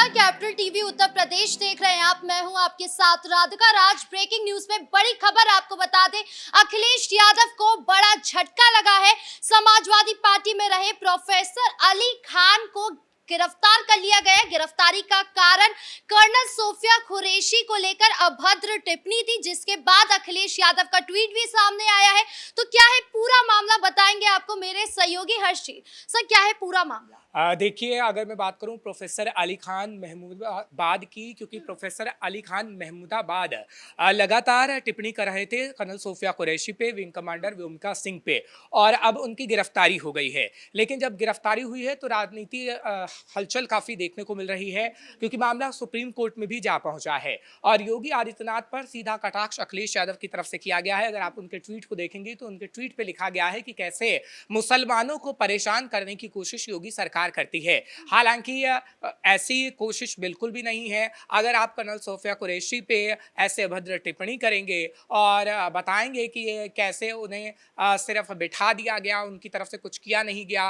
Capital TV Uttar Pradesh देख रहे हैं आप। मैं हूं आपके साथ राधिका राज। ब्रेकिंग न्यूज में बड़ी खबर आपको बता दें, अखिलेश यादव को बड़ा झटका लगा है। समाजवादी पार्टी में रहे प्रोफेसर अली खान को गिरफ्तार कर लिया गया। गिरफ्तारी का कारण कर्नल सोफिया कुरैशी को लेकर अभद्र टिप्पणी थी, जिसके बाद अखिलेश यादव का ट्वीट भी सामने आया है। तो क्या है पूरा मामला, बताएंगे आपको मेरे सहयोगी हर्षी। सर, क्या है पूरा मामला? देखिए, अगर मैं बात करूं प्रोफेसर अली खान महमूदाबाद की, क्योंकि प्रोफेसर अली खान महमूदाबाद लगातार टिप्पणी कर रहे थे कर्नल सोफिया कुरैशी पे, विंग कमांडर व्योमिका सिंह पे, और अब उनकी गिरफ्तारी हो गई है। लेकिन जब गिरफ्तारी हुई है तो राजनीति हलचल काफ़ी देखने को मिल रही है, क्योंकि मामला सुप्रीम कोर्ट में भी जा पहुंचा है और योगी आदित्यनाथ पर सीधा कटाक्ष अखिलेश यादव की तरफ से किया गया है। अगर आप उनके ट्वीट को देखेंगे तो उनके ट्वीट पे लिखा गया है कि कैसे मुसलमानों को परेशान करने की कोशिश योगी सरकार करती है। हालांकि ऐसी कोशिश बिल्कुल भी नहीं है। अगर आप कर्नल सोफिया कुरैशी पे ऐसे अभद्र टिप्पणी करेंगे और बताएंगे कि ये कैसे उन्हें सिर्फ बिठा दिया गया, उनकी तरफ से कुछ किया नहीं गया,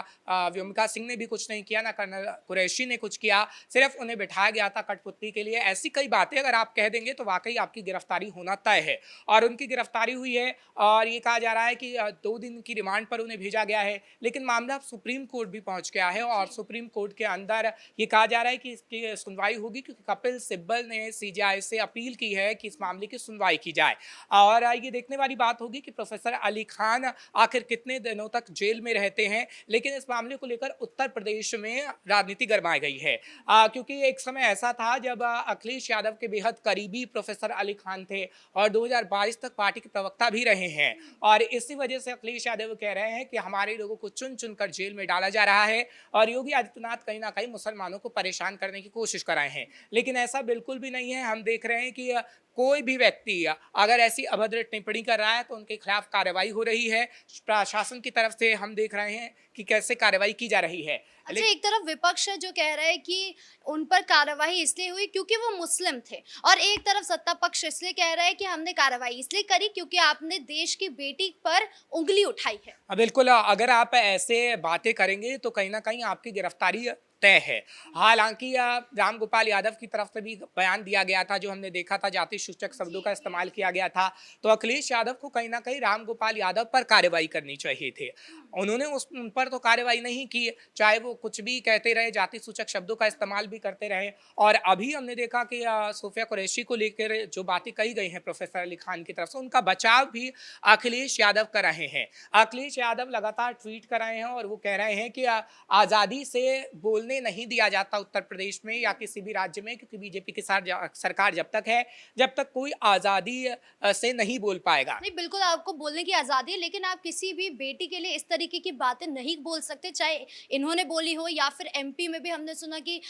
व्योमिका सिंह ने भी कुछ नहीं किया, ना कर्नल कुरैशी ने कुछ किया, सिर्फ उन्हें बिठाया गया था कठपुतली के लिए, ऐसी कई बातें अगर आप कह देंगे तो वाकई आपकी गिरफ्तारी होना तय है। और उनकी गिरफ्तारी हुई है और ये कहा जा रहा है कि 2 दिन की रिमांड पर उन्हें भेजा गया है। लेकिन मामला सुप्रीम कोर्ट भी पहुंच गया है और सुप्रीम कोर्ट के अंदर ये कहा जा रहा है कि इसकी सुनवाई होगी, क्योंकि कपिल सिब्बल ने सीजेआई से अपील की है कि इस मामले की सुनवाई की जाए। और ये देखने वाली बात होगी कि प्रोफेसर अली खान आखिर कितने दिनों तक जेल में रहते हैं। लेकिन इस मामले को लेकर उत्तर प्रदेश में राजनीति गरमाई गई है, क्योंकि एक समय ऐसा था जब अखिलेश यादव के बेहद करीबी प्रोफेसर अली खान थे और 2022 तक पार्टी के प्रवक्ता भी रहे हैं। और इसी वजह से अखिलेश यादव कह रहे हैं कि हमारे लोगों को चुन चुनकर जेल में डाला जा रहा है और योगी आदित्यनाथ कहीं ना कहीं मुसलमानों को परेशान करने की कोशिश कर रहे हैं। लेकिन ऐसा बिल्कुल भी नहीं है। हम देख रहे हैं कि कोई भी व्यक्ति अगर ऐसी अभद्र टिप्पणी कर रहा है तो उनके खिलाफ कार्रवाई हो रही है। प्रशासन की तरफ से हम देख रहे हैं कि कैसे कार्रवाई की जा रही है। अच्छा, एक तरफ विपक्ष है जो कह रहा है कि उन पर कार्रवाई इसलिए हुई क्योंकि वो मुस्लिम थे, और एक तरफ सत्ता पक्ष इसलिए कह रहा है कि हमने कार्रवाई इसलिए करी क्योंकि आपने देश की बेटी पर उंगली उठाई है। बिल्कुल, अगर आप ऐसे बातें करेंगे तो कहीं ना कहीं आपकी गिरफ्तारी तय है। हालांकि राम गोपाल यादव की तरफ से भी बयान दिया गया था, जो हमने देखा था जाति सूचक शब्दों का इस्तेमाल किया गया था। तो अखिलेश यादव को कहीं ना कहीं राम गोपाल यादव पर कार्रवाई करनी चाहिए थी। उन्होंने उन पर तो कार्रवाई नहीं की, चाहे वो कुछ भी कहते रहे, जाति सूचक शब्दों का इस्तेमाल भी करते रहे। और अभी हमने देखा कि सोफिया कुरैशी को लेकर जो बातें कही गई हैं प्रोफेसर अली खान की तरफ से, उनका बचाव भी अखिलेश यादव कर रहे हैं। अखिलेश यादव लगातार ट्वीट कर रहे हैं और वो कह रहे हैं कि आज़ादी से बोलने नहीं दिया जाता उत्तर प्रदेश में या किसी भी राज्य में, क्योंकि बीजेपी की सरकार जब तक है, जब तक कोई आज़ादी से नहीं बोल पाएगा। नहीं, बिल्कुल आपको बोलने की आज़ादी है, लेकिन आप किसी भी बेटी के लिए इस तरीके की बातें नहीं बोल सकते, चाहे इन्होंने बोली हो या फिर एमपी में भी हमने सुना कि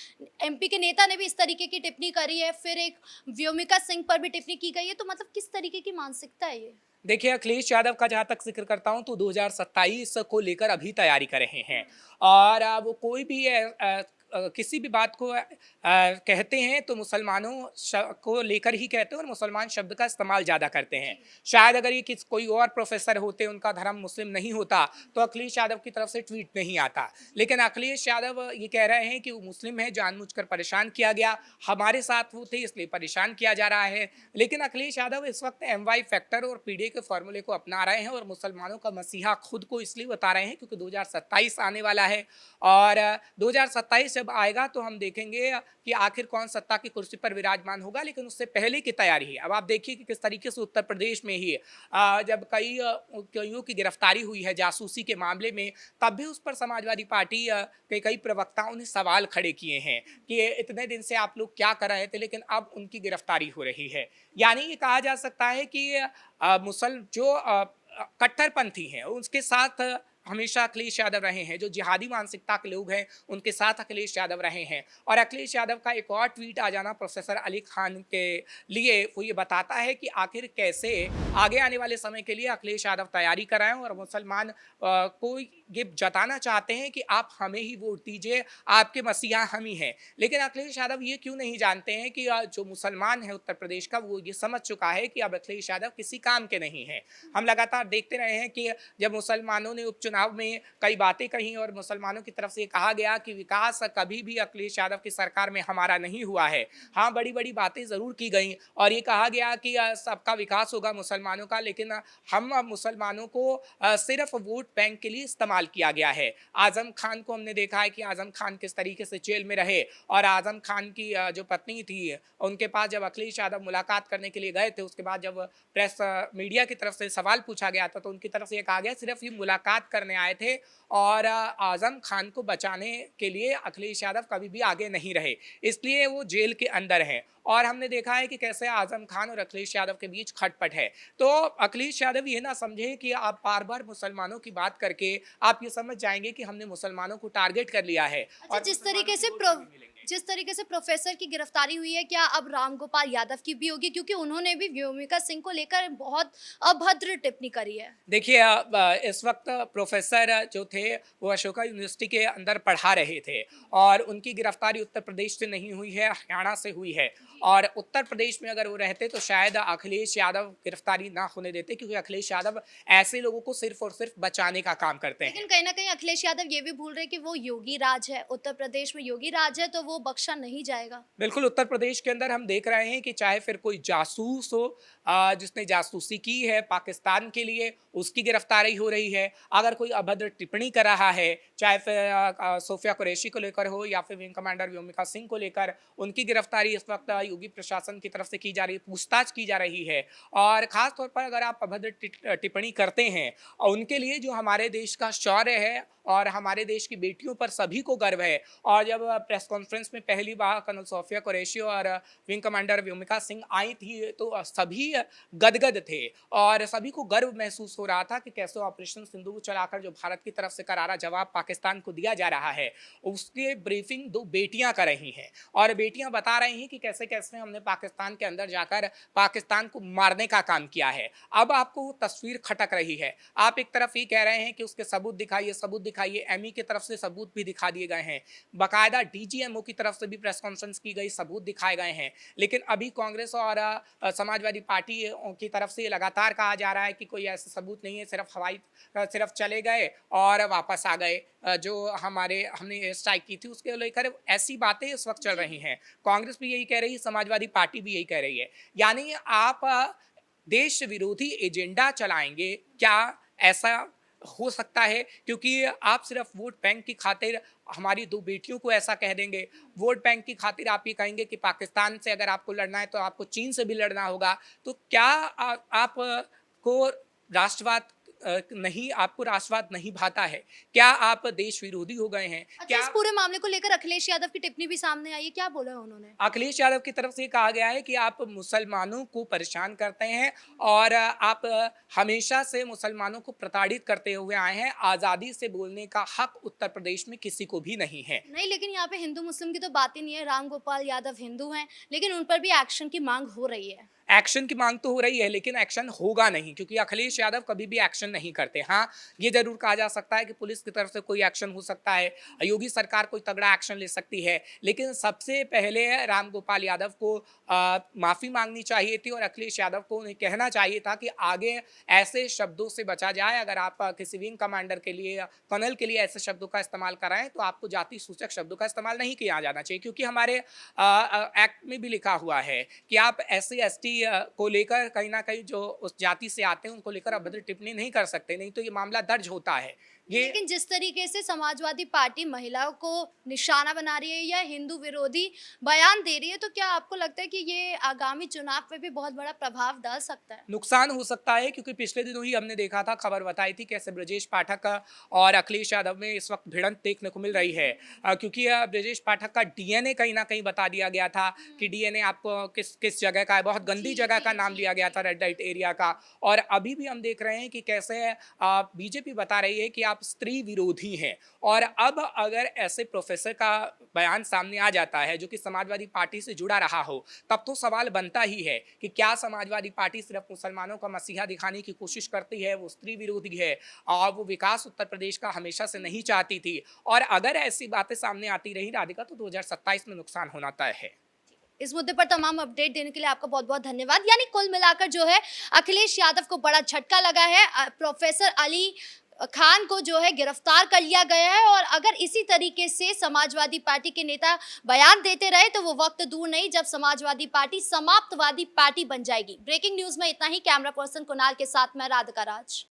एमपी के नेता ने भी इस तरीके की टिप्पणी करी है, फिर एक व्योमिका सिंह पर भी टिप्पणी की गई है। तो मतलब किस तरीके की मानसिकता है ये? देखिए, अखिलेश यादव का जहाँ तक जिक्र करता हूँ तो 2027 को लेकर अभी तैयारी कर रहे हैं और वो कोई भी किसी भी बात को कहते हैं तो मुसलमानों को लेकर ही कहते हैं और मुसलमान शब्द का इस्तेमाल ज़्यादा करते हैं। शायद अगर ये कोई और प्रोफेसर होते, उनका धर्म मुस्लिम नहीं होता, तो अखिलेश यादव की तरफ से ट्वीट नहीं आता। लेकिन अखिलेश यादव ये कह रहे हैं कि वो मुस्लिम है, जानबूझकर परेशान किया गया, हमारे साथ वो थे इसलिए परेशान किया जा रहा है। लेकिन अखिलेश यादव इस वक्त MY फैक्टर और पीडीए के फॉर्मूले को अपना रहे हैं और मुसलमानों का मसीहा खुद को इसलिए बता रहे हैं क्योंकि 2027 आने वाला है और 2027 जब आएगा तो हम देखेंगे कि आखिर कौन सत्ता की कुर्सी पर विराजमान होगा। लेकिन उससे पहले की तैयारी है। अब आप देखिए कि किस तरीके से उत्तर प्रदेश में ही जब कईयों की गिरफ्तारी हुई है जासूसी के मामले में, तब भी उस पर समाजवादी पार्टी के कई प्रवक्ताओं ने सवाल खड़े किए हैं कि इतने दिन से आप लोग क्या कर रहे थे, लेकिन अब उनकी गिरफ्तारी हो रही है। यानी ये कहा जा सकता है कि कट्टरपंथी हैं उसके साथ हमेशा अखिलेश यादव रहे हैं, जो जिहादी मानसिकता के लोग हैं उनके साथ अखिलेश यादव रहे हैं। और अखिलेश यादव का एक और ट्वीट आ जाना प्रोफेसर अली खान के लिए वो ये बताता है कि आखिर कैसे आगे आने वाले समय के लिए अखिलेश यादव तैयारी कर रहे हैं और मुसलमान कोई ये जताना चाहते हैं कि आप हमें ही वोट दीजिए, आपके मसीहा हम ही हैं। लेकिन अखिलेश यादव ये क्यों नहीं जानते हैं कि जो मुसलमान है उत्तर प्रदेश का, वो ये समझ चुका है कि अब अखिलेश यादव किसी काम के नहीं है। हम लगातार देखते रहे हैं कि जब मुसलमानों ने उपचुनाव में कई बातें कही और मुसलमानों की तरफ से कहा गया कि विकास कभी भी अखिलेश यादव की सरकार में हमारा नहीं हुआ है। हाँ, बड़ी बड़ी बातें जरूर की गई और ये कहा गया कि सबका विकास होगा मुसलमानों का, लेकिन हम मुसलमानों को सिर्फ वोट बैंक के लिए इस्तेमाल किया गया है। आजम खान को हमने देखा है कि आजम खान किस तरीके से जेल में रहे और आजम खान की जो पत्नी थी, उनके पास जब अखिलेश यादव मुलाकात करने के लिए गए थे, उसके बाद जब प्रेस मीडिया की तरफ से सवाल पूछा गया था तो उनकी तरफ से ये कहा गया सिर्फ ये मुलाकात करने आए थे और आजम खान को बचाने के लिए अखिलेश यादव कभी भी आगे नहीं रहे, इसलिए वो जेल के अंदर हैं। और हमने देखा है कि कैसे आजम खान और अखिलेश यादव के बीच खटपट है। तो अखिलेश यादव ये ना समझे कि आप बार बार मुसलमानों की बात करके आप ये समझ जाएंगे कि हमने मुसलमानों को टारगेट कर लिया है। अच्छा, और जिस तरीके से प्रोफेसर की गिरफ्तारी हुई है, क्या अब रामगोपाल यादव की भी होगी, क्योंकि उन्होंने भी व्योमिका सिंह को लेकर बहुत अभद्र टिप्पणी करी है। देखिए, इस वक्त प्रोफेसर जो थे वो अशोका यूनिवर्सिटी के अंदर पढ़ा रहे थे और उनकी गिरफ्तारी उत्तर प्रदेश से नहीं हुई है, हरियाणा से हुई है। और उत्तर प्रदेश में अगर वो रहते तो शायद अखिलेश यादव गिरफ्तारी ना होने देते, क्योंकि अखिलेश यादव ऐसे लोगों को सिर्फ और सिर्फ बचाने का काम करते हैं। लेकिन कहीं ना कहीं अखिलेश यादव ये भी भूल रहे कि वो योगी राज है, उत्तर प्रदेश में योगी राज है, तो वो बख्शा नहीं जाएगा। बिल्कुल, उत्तर प्रदेश के अंदर हम देख रहे हैं कि चाहे फिर कोई जासूस हो जिसने जासूसी की है पाकिस्तान के लिए, उसकी गिरफ्तारी हो रही है। अगर कोई अभद्र टिप्पणी कर रहा है, चाहे फिर सोफिया कुरैशी को लेकर हो या फिर विंग कमांडर व्योमिका सिंह को लेकर, उनकी गिरफ्तारी इस वक्त योगी प्रशासन की तरफ से की जा रही है, पूछताछ की जा रही है। और खास तौर पर अगर आप अभद्र टिप्पणी करते हैं और उनके लिए जो हमारे देश का शौर्य है और हमारे देश की बेटियों पर सभी को गर्व है। और जब प्रेस कॉन्फ्रेंस में पहली बार कर्नल सोफिया कुरैशी और विंग कमांडर व्योमिका सिंह आई थी तो सभी गदगद थे और सभी को गर्व महसूस हो रहा था कि कैसे ऑपरेशन सिंदूर चलाकर जो भारत की तरफ से करारा जवाब पाकिस्तान को दिया जा रहा है, उसके ब्रीफिंग दो बेटियां कर रही हैं और बेटियां बता रही हैं कि कैसे कैसे हमने पाकिस्तान के अंदर जाकर पाकिस्तान को मारने का काम किया है। अब आपको वो तस्वीर खटक रही है। आप एक तरफ ये कह रहे हैं कि उसके सबूत दिखाइए, सबूत दिखाइए, एमई की तरफ से सबूत भी दिखा दिए गए हैं, बाकायदा डीजीएमओ की तरफ से भी प्रेस कॉन्फ्रेंस की गई, सबूत दिखाए गए हैं। लेकिन अभी कांग्रेस और समाजवादी पार्टी की तरफ से लगातार कहा जा रहा है कि कोई ऐसा सबूत नहीं है, सिर्फ चले गए और वापस आ गए। जो हमने स्ट्राइक की थी उसके लेकर ऐसी बातें इस वक्त चल रही हैं। कांग्रेस भी यही कह रही है, समाजवादी पार्टी भी यही कह रही है। यानी आप देश विरोधी एजेंडा चलाएंगे, क्या ऐसा हो सकता है? क्योंकि आप सिर्फ वोट बैंक की खातिर हमारी दो बेटियों को ऐसा कह देंगे, वोट बैंक की खातिर आप ये कहेंगे कि पाकिस्तान से अगर आपको लड़ना है तो आपको चीन से भी लड़ना होगा। तो क्या आप को राष्ट्रवाद आपको राष्ट्रवाद नहीं भाता है? क्या आप देश विरोधी हो गए हैं? अच्छा, क्या इस पूरे मामले को लेकर अखिलेश यादव की टिप्पणी भी सामने आई है, क्या बोला है उन्होंने? अखिलेश यादव की तरफ से कहा गया है कि आप मुसलमानों को परेशान करते हैं और आप हमेशा से मुसलमानों को प्रताड़ित करते हुए आए हैं। आज़ादी से बोलने का हक उत्तर प्रदेश में किसी को भी नहीं है। नहीं, लेकिन यहाँ पे हिंदू मुस्लिम की तो बात ही नहीं है। राम गोपाल यादव हिंदू हैं, लेकिन उन पर भी एक्शन की मांग हो रही है। एक्शन की मांग तो हो रही है लेकिन एक्शन होगा नहीं, क्योंकि अखिलेश यादव कभी भी एक्शन नहीं करते। हाँ, ये जरूर कहा जा सकता है कि पुलिस की तरफ से कोई एक्शन हो सकता है, योगी सरकार कोई तगड़ा एक्शन ले सकती है, लेकिन सबसे पहले राम गोपाल यादव को माफी मांगनी चाहिए थी और अखिलेश यादव को उन्हें कहना चाहिए था कि आगे ऐसे शब्दों से बचा जाए। अगर आप किसी विंग कमांडर के लिए, कर्नल के लिए ऐसे शब्दों का इस्तेमाल कराएं तो आपको जाति सूचक शब्दों का इस्तेमाल नहीं किया जाना चाहिए, क्योंकि हमारे एक्ट में भी लिखा हुआ है कि आप SC/ST को लेकर कहीं ना कहीं जो उस जाति से आते हैं उनको लेकर अभद्र टिप्पणी नहीं कर सकते, नहीं तो ये मामला दर्ज होता है। ये लेकिन जिस तरीके से समाजवादी पार्टी महिलाओं को निशाना बना रही है या हिंदू विरोधी बयान दे रही है, तो क्या आपको लगता है कि ये आगामी चुनाव पे भी बहुत बड़ा प्रभाव डाल सकता है? नुकसान हो सकता है, क्योंकि पिछले दिनों ही हमने देखा था, खबर बताई थी कैसे ब्रजेश पाठक और अखिलेश यादव में इस वक्त भिड़ंत देखने को मिल रही है। क्योंकि ब्रजेश पाठक का DNA कहीं ना कहीं बता दिया गया था कि DNA आपको किस किस जगह का है, बहुत गंदी जगह का नाम लिया गया था, रेड लाइट एरिया का। और अभी भी हम देख रहे हैं कि कैसे बीजेपी बता रही है कि आप आप स्त्री विरोधी हैं। और अब अगर ऐसे प्रोफेसर का बयान सामने आ जाता है जो कि समाजवादी पार्टी से जुड़ा रहा हो, तब तो सवाल बनता ही है कि क्या समाजवादी पार्टी सिर्फ मुसलमानों का मसीहा दिखाने की कोशिश करती है, वो स्त्री विरोधी है और वो विकास उत्तर प्रदेश का हमेशा से नहीं चाहती थी। और अगर ऐसी बातें सामने आती रही राधिका, तो 2027 में नुकसान होना तय है। इस मुद्दे पर तमाम अपडेट देने के लिए आपका बहुत बहुत धन्यवाद। यानी कुल मिलाकर जो है अखिलेश यादव को बड़ा झटका लगा है। प्रोफेसर अली खान को जो है गिरफ्तार कर लिया गया है और अगर इसी तरीके से समाजवादी पार्टी के नेता बयान देते रहे तो वो वक्त दूर नहीं जब समाजवादी पार्टी समाप्तवादी पार्टी बन जाएगी। ब्रेकिंग न्यूज में इतना ही। कैमरा पर्सन कुणाल के साथ मैं राधिका राज।